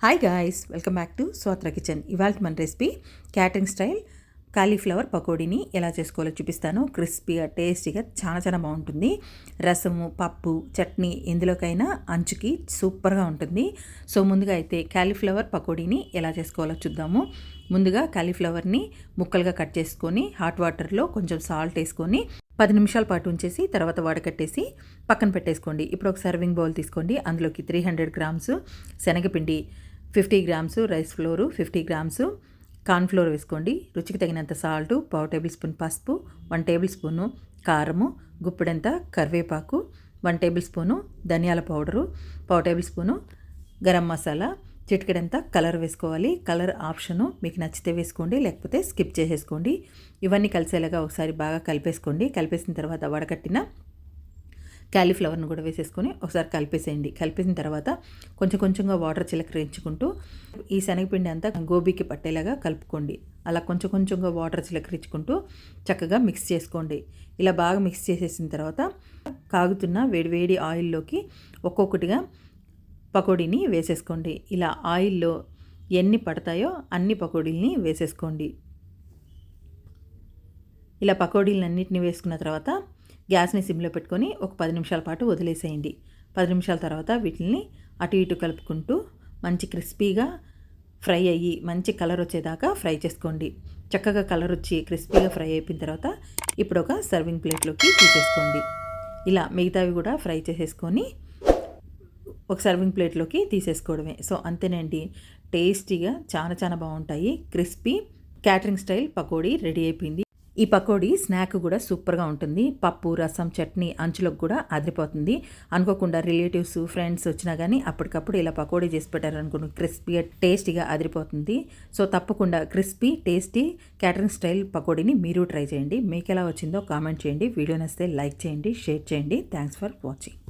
Hi guys, welcome back to స్వాత్ర kitchen. ఇవాళ మన రెసిపీ క్యాటరింగ్ స్టైల్ కాలీఫ్లవర్ పకోడీని ఎలా చేసుకోవాలో చూపిస్తాను. క్రిస్పీగా టేస్టీగా చాలా బాగుంటుంది. రసము, పప్పు, చట్నీ ఎందులోకైనా అంచుకి సూపర్గా ఉంటుంది. సో ముందుగా అయితే కాలీఫ్లవర్ పకోడీని ఎలా చేసుకోవాలో చూద్దాము. ముందుగా కాలీఫ్లవర్ని ముక్కలుగా కట్ చేసుకొని హాట్ వాటర్లో కొంచెం సాల్ట్ వేసుకొని 10 నిమిషాల పాటు ఉంచేసి తర్వాత వడకట్టేసి పక్కన పెట్టేసుకోండి. ఇప్పుడు ఒక సర్వింగ్ బౌల్ తీసుకోండి. అందులోకి 300 గ్రామ్స్ శనగపిండి, 50 grams rice floor, 50 grams cornflour వేసుకోండి. రుచికి తగినంత సాల్టు, 1/4 టేబుల్ స్పూన్ పసుపు, 1 టేబుల్ స్పూను కారము, గుప్పెడంత కరివేపాకు, 1 టేబుల్ స్పూను ధనియాల powder, 1/4 tablespoon garam masala, చిటికెడంత కలర్ వేసుకోవాలి. కలర్ ఆప్షను, మీకు నచ్చితే వేసుకోండి, లేకపోతే స్కిప్ చేసేసుకోండి. ఇవన్నీ కలిసేలాగా ఒకసారి బాగా కలిపేసుకోండి. కలిపేసిన తర్వాత వడకట్టిన కాలీఫ్లవర్ను కూడా వేసేసుకొని ఒకసారి కలిపేసేయండి. కలిపేసిన తర్వాత కొంచెంగా వాటర్ చిలకరించుకుంటూ ఈ శనగపిండి అంతా గోబీకి పట్టేలాగా కలుపుకోండి. అలా కొంచెంగా వాటర్ చిలకరించుకుంటూ చక్కగా మిక్స్ చేసుకోండి. ఇలా బాగా మిక్స్ చేసేసిన తర్వాత కాగుతున్న వేడివేడి ఆయిల్లోకి ఒక్కొక్కటిగా పకోడీని వేసేసుకోండి. ఇలా ఆయిల్లో ఎన్ని పడతాయో అన్ని పకోడీల్ని వేసేసుకోండి. ఇలా పకోడీలన్నింటినీ వేసుకున్న తర్వాత గ్యాస్ని సిమ్లో పెట్టుకొని ఒక 10 నిమిషాల పాటు వదిలేసేయండి. 10 నిమిషాల తర్వాత వీటిని అటు ఇటు కలుపుకుంటూ మంచి క్రిస్పీగా ఫ్రై అయ్యి మంచి కలర్ వచ్చేదాకా ఫ్రై చేసుకోండి. చక్కగా కలర్ వచ్చి క్రిస్పీగా ఫ్రై అయిపోయిన తర్వాత ఇప్పుడు ఒక సర్వింగ్ ప్లేట్లోకి తీసేసుకోండి. ఇలా మిగతావి కూడా ఫ్రై చేసేసుకొని ఒక సర్వింగ్ ప్లేట్లోకి తీసేసుకోవడమే. సో అంతేనండి, టేస్టీగా చాలా బాగుంటాయి. Crispy catering style pakodi ready అయిపోయింది. ఈ పకోడీ స్నాక్ కూడా సూపర్గా ఉంటుంది. పప్పు, రసం, చట్నీ అంచులకు కూడా అదిరిపోతుంది. అనుకోకుండా రిలేటివ్స్, ఫ్రెండ్స్ వచ్చినా కానీ అప్పటికప్పుడు ఇలా పకోడీ చేసి పెట్టారనుకోండి, క్రిస్పీగా టేస్టీగా అదిరిపోతుంది. సో తప్పకుండా క్రిస్పీ టేస్టీ క్యాటరింగ్ స్టైల్ పకోడీని మీరు ట్రై చేయండి. మీకు ఎలా వచ్చిందో కామెంట్ చేయండి. వీడియో నచ్చితే లైక్ చేయండి, షేర్ చేయండి. Thanks for watching.